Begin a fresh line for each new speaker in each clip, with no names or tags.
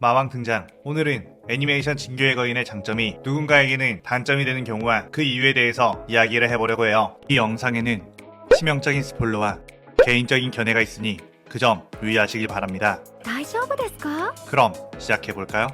마왕 등장. 오늘은 애니메이션 진교의 거인의 장점이 누군가에게는 단점이 되는 경우와 그 이유에 대해서 이야기를 해보려고 해요. 이 영상에는 치명적인 스포일러와 개인적인 견해가 있으니 그 점 유의하시길 바랍니다.
大丈夫ですか?
그럼 시작해볼까요?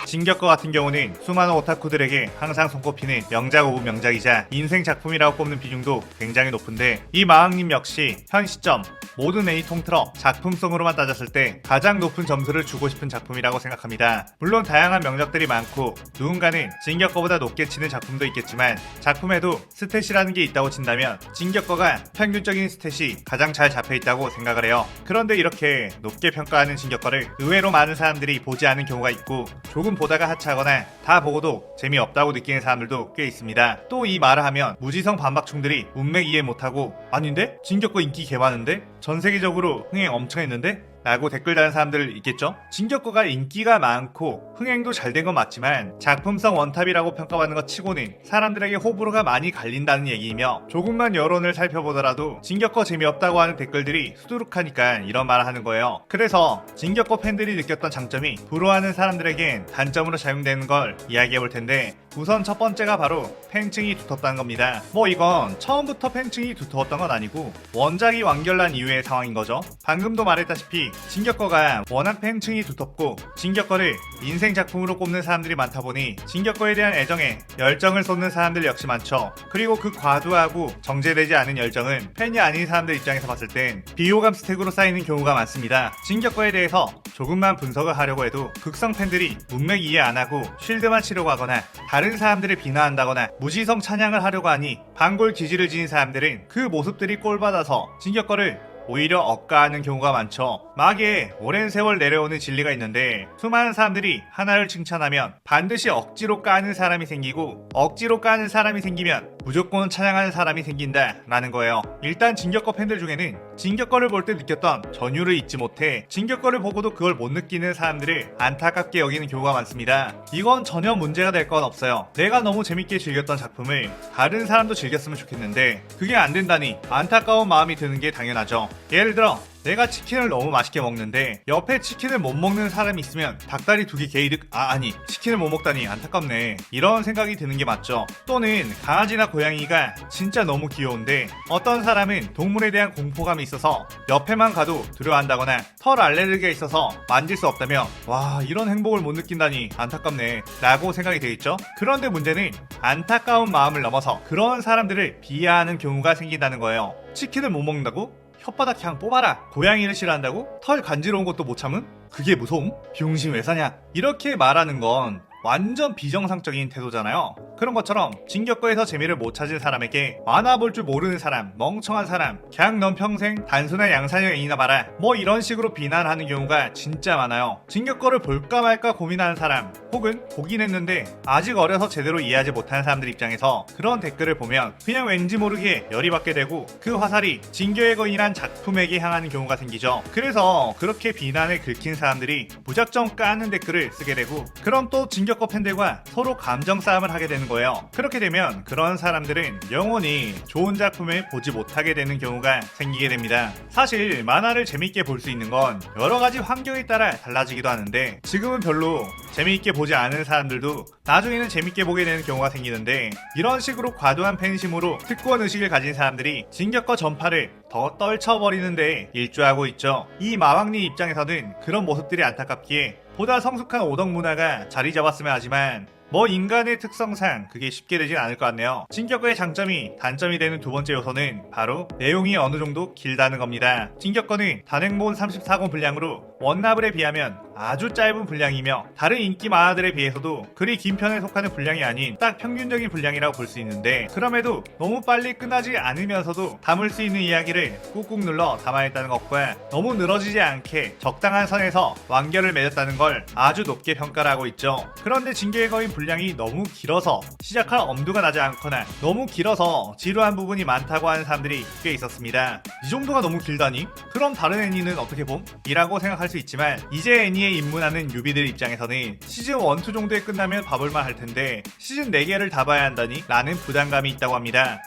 진격거 같은 경우는 수많은 오타쿠들에게 항상 손꼽히는 명작 오브 명작이자 인생 작품이라고 꼽는 비중도 굉장히 높은데, 이 마왕님 역시 현 시점 모든 애니 통틀어 작품성으로만 따졌을 때 가장 높은 점수를 주고 싶은 작품이라고 생각합니다. 물론 다양한 명작들이 많고 누군가는 진격거보다 높게 치는 작품도 있겠지만, 작품에도 스탯이라는 게 있다고 친다면 진격거가 평균적인 스탯이 가장 잘 잡혀있다고 생각을 해요. 그런데 이렇게 높게 평가하는 진격거를 의외로 많은 사람들이 보지 않은 경우가 있고, 조금 보다가 하차하거나 다 보고도 재미없다고 느끼는 사람들도 꽤 있습니다. 또 이 말을 하면 무지성 반박충들이 문맥 이해 못하고 아닌데? 진격거 인기 개 많은데? 전 세계적으로 흥행 엄청 했는데? 라고 댓글 다는 사람들 있겠죠? 진격거가 인기가 많고 흥행도 잘 된 건 맞지만 작품성 원탑이라고 평가받는 것 치고는 사람들에게 호불호가 많이 갈린다는 얘기이며, 조금만 여론을 살펴보더라도 진격거 재미없다고 하는 댓글들이 수두룩하니까 이런 말을 하는 거예요. 그래서 진격거 팬들이 느꼈던 장점이 부러워하는 사람들에겐 단점으로 작용되는 걸 이야기해 볼 텐데, 우선 첫 번째가 바로 팬층이 두텁다는 겁니다. 뭐 이건 처음부터 팬층이 두터웠던 건 아니고 원작이 완결난 이후의 상황인 거죠. 방금도 말했다시피 진격거가 워낙 팬층이 두텁고 진격거를 인생 작품으로 꼽는 사람들이 많다 보니 진격거에 대한 애정에 열정을 쏟는 사람들 역시 많죠. 그리고 그 과도하고 정제되지 않은 열정은 팬이 아닌 사람들 입장에서 봤을 땐 비호감 스택으로 쌓이는 경우가 많습니다. 진격거에 대해서 조금만 분석을 하려고 해도 극성 팬들이 문맥 이해 안 하고 쉴드만 치려고 하거나 다른 사람들을 비난한다거나 무지성 찬양을 하려고 하니 반골 기질을 지닌 사람들은 그 모습들이 꼴받아서 진격거를 오히려 억까하는 경우가 많죠. 막에 오랜 세월 내려오는 진리가 있는데, 수많은 사람들이 하나를 칭찬하면 반드시 억지로 까는 사람이 생기고, 억지로 까는 사람이 생기면 무조건 찬양하는 사람이 생긴다 라는 거예요. 일단 진격거 팬들 중에는 진격거를 볼 때 느꼈던 전율을 잊지 못해 진격거를 보고도 그걸 못 느끼는 사람들을 안타깝게 여기는 경우가 많습니다. 이건 전혀 문제가 될 건 없어요. 내가 너무 재밌게 즐겼던 작품을 다른 사람도 즐겼으면 좋겠는데 그게 안 된다니 안타까운 마음이 드는 게 당연하죠. 예를 들어 내가 치킨을 너무 맛있게 먹는데 옆에 치킨을 못 먹는 사람이 있으면 닭다리 2개 개이득, 아니 치킨을 못 먹다니 안타깝네, 이런 생각이 드는 게 맞죠. 또는 강아지나 고양이가 진짜 너무 귀여운데 어떤 사람은 동물에 대한 공포감이 있어서 옆에만 가도 두려워한다거나 털 알레르기가 있어서 만질 수 없다며 와 이런 행복을 못 느낀다니 안타깝네 라고 생각이 되겠죠. 그런데 문제는 안타까운 마음을 넘어서 그런 사람들을 비하하는 경우가 생긴다는 거예요. 치킨을 못 먹는다고? 혓바닥 향 뽑아라. 고양이를 싫어한다고? 털 간지러운 것도 못 참음? 그게 무서움? 비용신 왜 사냐? 이렇게 말하는 건 완전 비정상적인 태도잖아요. 그런 것처럼 진격거에서 재미를 못 찾은 사람에게 만화 볼 줄 모르는 사람, 멍청한 사람, 그냥 넌 평생 단순한 양산형 애니나 봐라, 뭐 이런 식으로 비난하는 경우가 진짜 많아요. 진격거를 볼까 말까 고민하는 사람, 혹은 보긴 했는데 아직 어려서 제대로 이해하지 못하는 사람들 입장에서 그런 댓글을 보면 그냥 왠지 모르게 열이 받게 되고 그 화살이 진교의 거인이란 작품에게 향하는 경우가 생기죠. 그래서 그렇게 비난을 긁힌 사람들이 무작정 까는 댓글을 쓰게 되고, 그럼 또 진격거 팬들과 서로 감정 싸움을 하게 되는 거예요. 그렇게 되면 그런 사람들은 영원히 좋은 작품을 보지 못하게 되는 경우가 생기게 됩니다. 사실 만화를 재밌게 볼 수 있는 건 여러 가지 환경에 따라 달라지기도 하는데, 지금은 별로 재미있게 보지 않은 사람들도 나중에는 재밌게 보게 되는 경우가 생기는데, 이런 식으로 과도한 팬심으로 특권 의식을 가진 사람들이 진격거 전파를 더 떨쳐버리는데 일조하고 있죠. 이 마왕님 입장에서는 그런 모습들이 안타깝기에 보다 성숙한 오덕 문화가 자리 잡았으면 하지만 뭐 인간의 특성상 그게 쉽게 되진 않을 것 같네요. 진격거의 장점이 단점이 되는 두 번째 요소는 바로 내용이 어느 정도 길다는 겁니다. 진격거는 단행본 34권 분량으로 원나블에 비하면 아주 짧은 분량이며 다른 인기 만화들에 비해서도 그리 긴 편에 속하는 분량이 아닌 딱 평균적인 분량이라고 볼 수 있는데, 그럼에도 너무 빨리 끝나지 않으면서도 담을 수 있는 이야기를 꾹꾹 눌러 담아냈다는 것과 너무 늘어지지 않게 적당한 선에서 완결을 맺었다는 걸 아주 높게 평가를 하고 있죠. 그런데 진격의 거인 분량이 너무 길어서 시작할 엄두가 나지 않거나 너무 길어서 지루한 부분이 많다고 하는 사람들이 꽤 있었습니다. 이 정도가 너무 길다니? 그럼 다른 애니는 어떻게 봄? 이라고 생각할 수 있지만, 이제 애니에 입문하는 유비들 입장에서는 시즌 1, 2 정도에 끝나면 봐볼만 할 텐데 시즌 4개를 다 봐야 한다니? 라는 부담감이 있다고 합니다.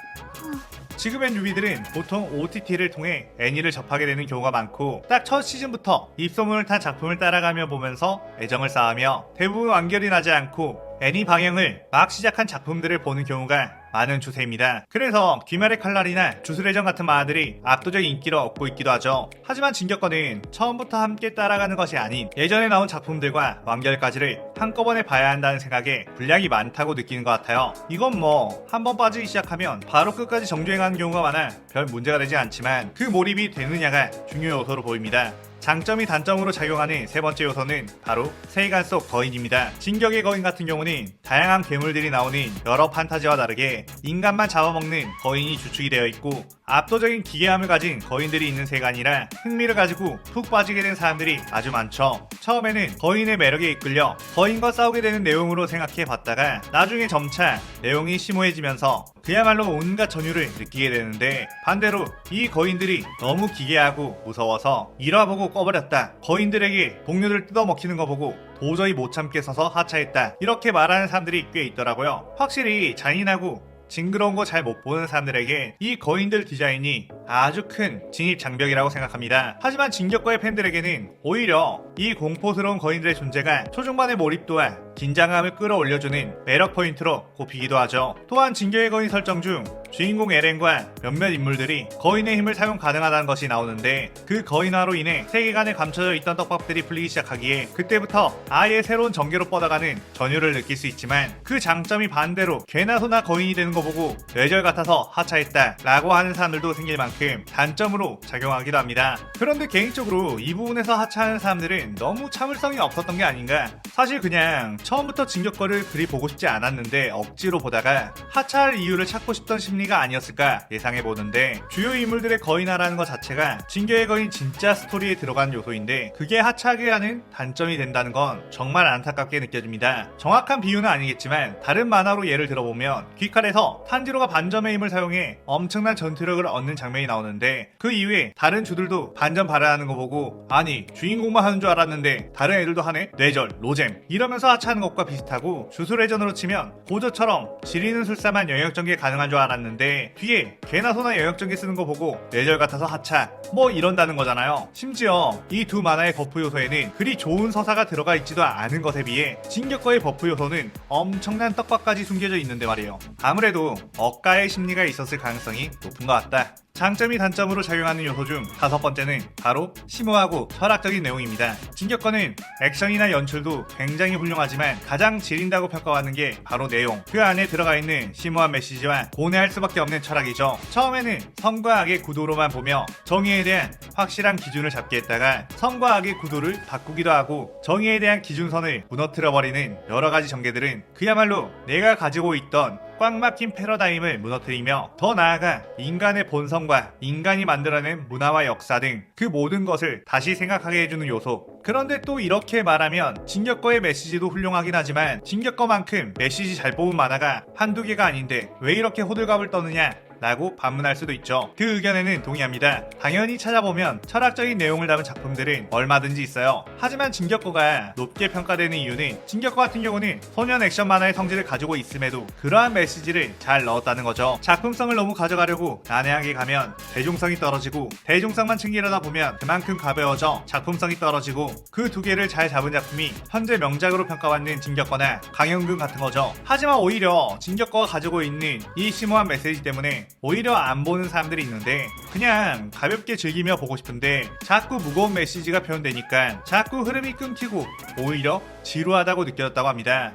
지금의 뉴비들은 보통 OTT를 통해 애니를 접하게 되는 경우가 많고 딱 첫 시즌부터 입소문을 탄 작품을 따라가며 보면서 애정을 쌓으며 대부분 완결이 나지 않고 애니 방영을 막 시작한 작품들을 보는 경우가 많은 추세입니다. 그래서 귀멸의 칼날이나 주술의전 같은 만화들이 압도적인 인기를 얻고 있기도 하죠. 하지만 진격거는 처음부터 함께 따라가는 것이 아닌 예전에 나온 작품들과 완결까지를 한꺼번에 봐야 한다는 생각에 분량이 많다고 느끼는 것 같아요. 이건 뭐 한번 빠지기 시작하면 바로 끝까지 정주행하는 경우가 많아 별 문제가 되지 않지만 그 몰입이 되느냐가 중요 요소로 보입니다. 장점이 단점으로 작용하는 세 번째 요소는 바로 세계관 속 거인입니다. 진격의 거인 같은 경우는 다양한 괴물들이 나오는 여러 판타지와 다르게 인간만 잡아먹는 거인이 주축이 되어 있고 압도적인 기괴함을 가진 거인들이 있는 세계관이라 흥미를 가지고 푹 빠지게 된 사람들이 아주 많죠. 처음에는 거인의 매력에 이끌려 거인과 싸우게 되는 내용으로 생각해 봤다가 나중에 점차 내용이 심오해지면서 그야말로 온갖 전율을 느끼게 되는데 반대로 이 거인들이 너무 기괴하고 무서워서 일화보고 꺼버렸다. 거인들에게 동료를 뜯어먹히는 거 보고 도저히 못 참겠어서 하차했다. 이렇게 말하는 사람들이 꽤 있더라고요. 확실히 잔인하고 징그러운 거 잘 못 보는 사람들에게 이 거인들 디자인이 아주 큰 진입 장벽이라고 생각합니다. 하지만 진격거의 팬들에게는 오히려 이 공포스러운 거인들의 존재가 초중반의 몰입도와 긴장감을 끌어올려주는 매력 포인트로 꼽히기도 하죠. 또한 진격의 거인 설정 중 주인공 에렌과 몇몇 인물들이 거인의 힘을 사용 가능하다는 것이 나오는데 그 거인화로 인해 세계관에 감춰져 있던 떡밥들이 풀리기 시작하기에 그때부터 아예 새로운 전개로 뻗어가는 전율을 느낄 수 있지만 그 장점이 반대로 꽤나 소나 거인이 되는 거 보고 뇌절 같아서 하차했다 라고 하는 사람들도 생길 만큼 단점으로 작용하기도 합니다. 그런데 개인적으로 이 부분에서 하차하는 사람들은 너무 참을성이 없었던 게 아닌가. 사실 그냥 처음부터 진격거를 그리 보고 싶지 않았는데 억지로 보다가 하차할 이유를 찾고 싶던 심리가 아니었을까 예상해보는데 주요 인물들의 거인화라는 것 자체가 진격의 거인 진짜 스토리에 들어간 요소인데 그게 하차하게 하는 단점이 된다는 건 정말 안타깝게 느껴집니다. 정확한 비유는 아니겠지만 다른 만화로 예를 들어보면 귀칼에서 탄지로가 반점의 힘을 사용해 엄청난 전투력을 얻는 장면이 나오는데 그 이후에 다른 주들도 반점 발휘하는 거 보고 아니 주인공만 하는 줄 알았는데 다른 애들도 하네? 뇌절, 로잼 이러면서 하차하는 것과 비슷하고 주술회전으로 치면 고저처럼 지리는 술사만 영역전개 가능한 줄 알았는데 뒤에 개나 소나 영역전개 쓰는 거 보고 뇌절 같아서 하차 뭐 이런다는 거잖아요. 심지어 이 두 만화의 버프 요소에는 그리 좋은 서사가 들어가 있지도 않은 것에 비해 진격거의 버프 요소는 엄청난 떡밥까지 숨겨져 있는데 말이에요. 아무래도 억가의 심리가 있었을 가능성이 높은 것 같다. 장점이 단점으로 작용하는 요소 중 다섯 번째는 바로 심오하고 철학적인 내용입니다. 진격거는 액션이나 연출도 굉장히 훌륭하지만 가장 지린다고 평가받는 게 바로 내용. 그 안에 들어가 있는 심오한 메시지와 고뇌할 수밖에 없는 철학이죠. 처음에는 선과 악의 구도로만 보며 정의에 대한 확실한 기준을 잡게 했다가 선과 악의 구도를 바꾸기도 하고 정의에 대한 기준선을 무너뜨려버리는 여러가지 전개들은 그야말로 내가 가지고 있던 꽉 막힌 패러다임을 무너뜨리며 더 나아가 인간의 본성과 인간이 만들어낸 문화와 역사 등 그 모든 것을 다시 생각하게 해주는 요소. 그런데 또 이렇게 말하면 진격거의 메시지도 훌륭하긴 하지만 진격거만큼 메시지 잘 뽑은 만화가 한두 개가 아닌데 왜 이렇게 호들갑을 떠느냐 라고 반문할 수도 있죠. 그 의견에는 동의합니다. 당연히 찾아보면 철학적인 내용을 담은 작품들은 얼마든지 있어요. 하지만 진격거가 높게 평가되는 이유는 진격거 같은 경우는 소년 액션 만화의 성질을 가지고 있음에도 그러한 메시지를 잘 넣었다는 거죠. 작품성을 너무 가져가려고 난해하게 가면 대중성이 떨어지고 대중성만 챙기려다 보면 그만큼 가벼워져 작품성이 떨어지고 그 두 개를 잘 잡은 작품이 현재 명작으로 평가받는 진격거나 강연금 같은 거죠. 하지만 오히려 진격거가 가지고 있는 이 심오한 메시지 때문에 오히려 안 보는 사람들이 있는데 그냥 가볍게 즐기며 보고 싶은데 자꾸 무거운 메시지가 표현되니까 자꾸 흐름이 끊기고 오히려 지루하다고 느껴졌다고 합니다.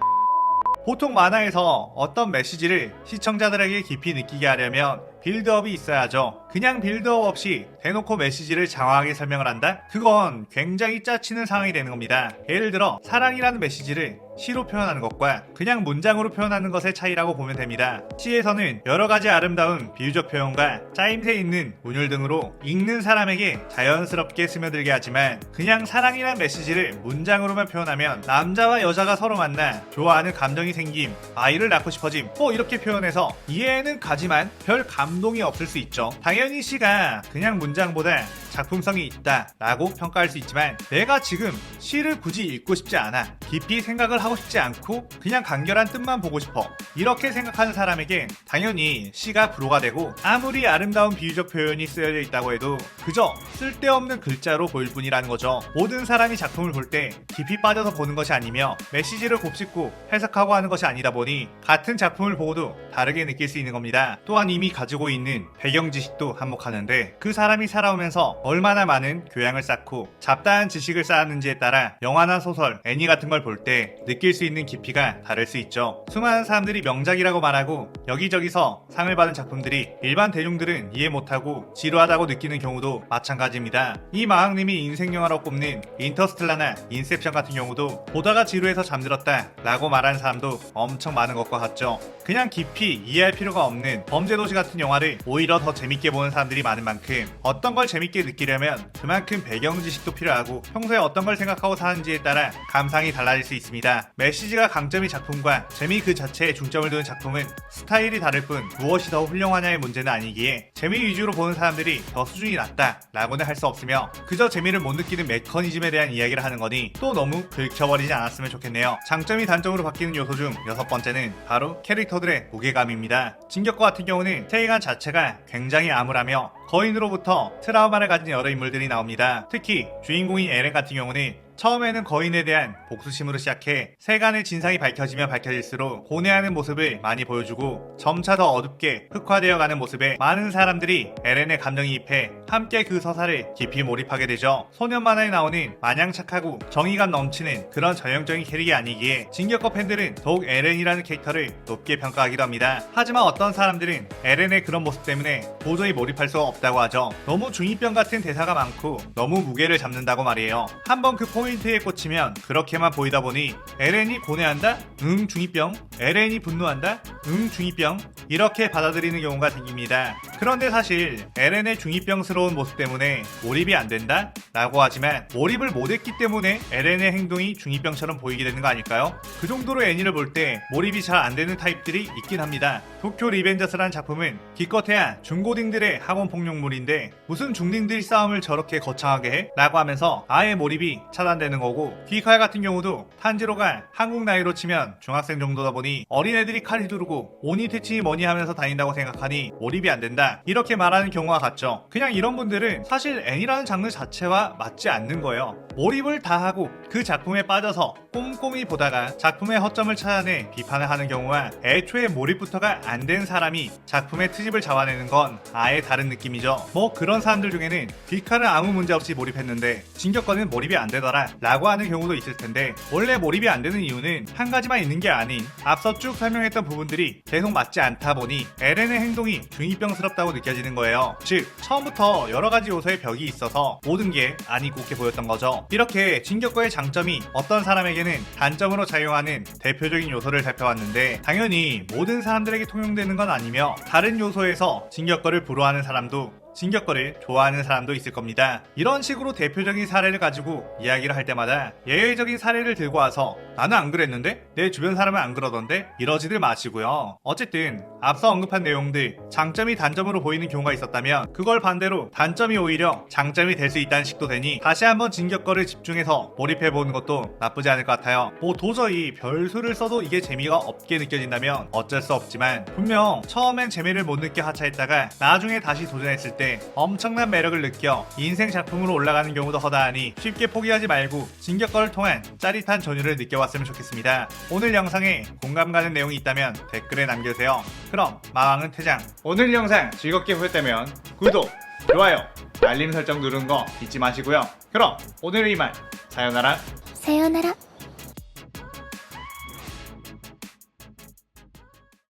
보통 만화에서 어떤 메시지를 시청자들에게 깊이 느끼게 하려면 빌드업이 있어야죠. 그냥 빌드업 없이 대놓고 메시지를 장황하게 설명을 한다? 그건 굉장히 짜치는 상황이 되는 겁니다. 예를 들어 사랑이라는 메시지를 시로 표현하는 것과 그냥 문장으로 표현하는 것의 차이라고 보면 됩니다. 시에서는 여러가지 아름다운 비유적 표현과 짜임새 있는 운율 등으로 읽는 사람에게 자연스럽게 스며들게 하지만 그냥 사랑이라는 메시지를 문장으로만 표현하면 남자와 여자가 서로 만나 좋아하는 감정이 생김, 아이를 낳고 싶어짐 뭐 이렇게 표현해서 이해는 가지만 별 감동이 없을 수 있죠. 당연히 시가 그냥 문장보다 작품성이 있다 라고 평가할 수 있지만 내가 지금 시를 굳이 읽고 싶지 않아 깊이 생각을 하고 싶지 않고 그냥 간결한 뜻만 보고 싶어, 이렇게 생각하는 사람에게 당연히 시가 불호가 되고, 아무리 아름다운 비유적 표현이 쓰여져 있다고 해도 그저 쓸데없는 글자로 보일 뿐이라는 거죠. 모든 사람이 작품을 볼 때 깊이 빠져서 보는 것이 아니며 메시지를 곱씹고 해석하고 하는 것이 아니다 보니 같은 작품을 보고도 다르게 느낄 수 있는 겁니다. 또한 이미 가지고 있는 배경 지식도 한몫하는데, 그 사람이 살아오면서 얼마나 많은 교양을 쌓고 잡다한 지식을 쌓았는지에 따라 영화나 소설, 애니 같은 걸 볼 때 느낄 수 있는 깊이가 다를 수 있죠. 수많은 사람들이 명작이라고 말하고 여기저기서 상을 받은 작품들이 일반 대중들은 이해 못하고 지루하다고 느끼는 경우도 마찬가지입니다. 이 마왕님이 인생 영화로 꼽는 인터스텔라나 인셉션 같은 경우도 보다가 지루해서 잠들었다 라고 말하는 사람도 엄청 많은 것과 같죠. 그냥 깊이 이해할 필요가 없는 범죄도시 같은 영화를 오히려 더 재밌게 보는 사람들이 많은 만큼, 어떤 걸 재밌게 느끼려면 그만큼 배경 지식도 필요하고 평소에 어떤 걸 생각하고 사는지에 따라 감상이 달라질 수 있습니다. 메시지가 강점인 작품과 재미 그 자체에 중점을 두는 작품은 스타일이 다를 뿐 무엇이 더 훌륭하냐의 문제는 아니기에 재미 위주로 보는 사람들이 더 수준이 낮다 라고는 할 수 없으며, 그저 재미를 못 느끼는 메커니즘에 대한 이야기를 하는 거니 또 너무 긁혀버리지 않았으면 좋겠네요. 장점이 단점으로 바뀌는 요소 중 6번째는 바로 캐릭터들의 무게감입니다. 진격거 같은 경우는 세계관 자체가 굉장히 암울하며 거인으로부터 트라우마를 가진 여러 인물들이 나옵니다. 특히 주인공인 에렌 같은 경우는 처음에는 거인에 대한 복수심으로 시작해 세간의 진상이 밝혀지면 밝혀질수록 고뇌하는 모습을 많이 보여주고, 점차 더 어둡게 흑화되어가는 모습에 많은 사람들이 에렌의 감정이입해 함께 그 서사를 깊이 몰입하게 되죠. 소년 만화에 나오는 마냥 착하고 정의감 넘치는 그런 전형적인 캐릭이 아니기에 진격거 팬들은 더욱 에렌이라는 캐릭터를 높게 평가하기도 합니다. 하지만 어떤 사람들은 에렌의 그런 모습 때문에 도저히 몰입할 수 없다고 하죠. 너무 중2병 같은 대사가 많고 너무 무게를 잡는다고 말이에요. 한번 그 포인트에 꽂히면 그렇게만 보이다 보니 에렌이 고뇌한다? 응 중2병. 에렌이 분노한다? 응 중2병. 이렇게 받아들이는 경우가 생깁니다. 그런데 사실 에렌의 중2병스러운 모습 때문에 몰입이 안 된다? 라고 하지만 몰입을 못했기 때문에 에렌의 행동이 중2병처럼 보이게 되는 거 아닐까요? 그 정도로 애니를 볼 때 몰입이 잘 안 되는 타입들이 있긴 합니다. 도쿄 리벤저스라는 작품은 기껏해야 중고딩들의 학원 폭력물인데 무슨 중딩들이 싸움을 저렇게 거창하게 해? 라고 하면서 아예 몰입이 차단되는 거고, 귀칼 같은 경우도 탄지로가 한국 나이로 치면 중학생 정도다 보니 어린애들이 칼 휘두르고 오니 태치니 뭐니 하면서 다닌다고 생각하니 몰입이 안 된다, 이렇게 말하는 경우가 같죠. 그냥 이런 분들은 사실 애니라는 장르 자체와 맞지 않는 거예요. 몰입을 다 하고 그 작품에 빠져서 꼼꼼히 보다가 작품의 허점을 찾아내 비판을 하는 경우와 애초에 몰입부터가 안 된 사람이 작품의 트집을 잡아내는 건 아예 다른 느낌이죠. 뭐 그런 사람들 중에는 귀칼은 아무 문제 없이 몰입했는데 진격거는 몰입이 안 되더라 라고 하는 경우도 있을 텐데, 원래 몰입이 안 되는 이유는 한 가지만 있는 게 아닌 앞서 쭉 설명했던 부분들이 계속 맞지 않다 보니 에렌의 행동이 중2병스럽다고 느껴지는 거예요. 즉 처음부터 여러 가지 요소의 벽이 있어서 모든 게 안 이롭게 보였던 거죠. 이렇게 진격거의 장점이 어떤 사람에게는 단점으로 작용하는 대표적인 요소를 살펴봤는데, 당연히 모든 사람들에게 통용되는 건 아니며 다른 요소에서 진격거를 불호하는 사람도 진격거를 좋아하는 사람도 있을 겁니다. 이런 식으로 대표적인 사례를 가지고 이야기를 할 때마다 예외적인 사례를 들고 와서 나는 안 그랬는데? 내 주변 사람은 안 그러던데? 이러지들 마시고요. 어쨌든 앞서 언급한 내용들, 장점이 단점으로 보이는 경우가 있었다면 그걸 반대로 단점이 오히려 장점이 될 수 있다는 식도 되니 다시 한번 진격거를 집중해서 몰입해보는 것도 나쁘지 않을 것 같아요. 뭐 도저히 별수를 써도 이게 재미가 없게 느껴진다면 어쩔 수 없지만, 분명 처음엔 재미를 못 느껴 하차했다가 나중에 다시 도전했을 때 엄청난 매력을 느껴 인생 작품으로 올라가는 경우도 허다하니 쉽게 포기하지 말고 진격거를 통한 짜릿한 전율을 느껴봤으면 좋겠습니다. 오늘 영상에 공감 가는 내용이 있다면 댓글에 남겨주세요. 그럼 마왕은 퇴장. 오늘 영상 즐겁게 보셨다면 구독, 좋아요, 알림 설정 누르는 거 잊지 마시고요. 그럼 오늘 이만 사요나라.
さようなら。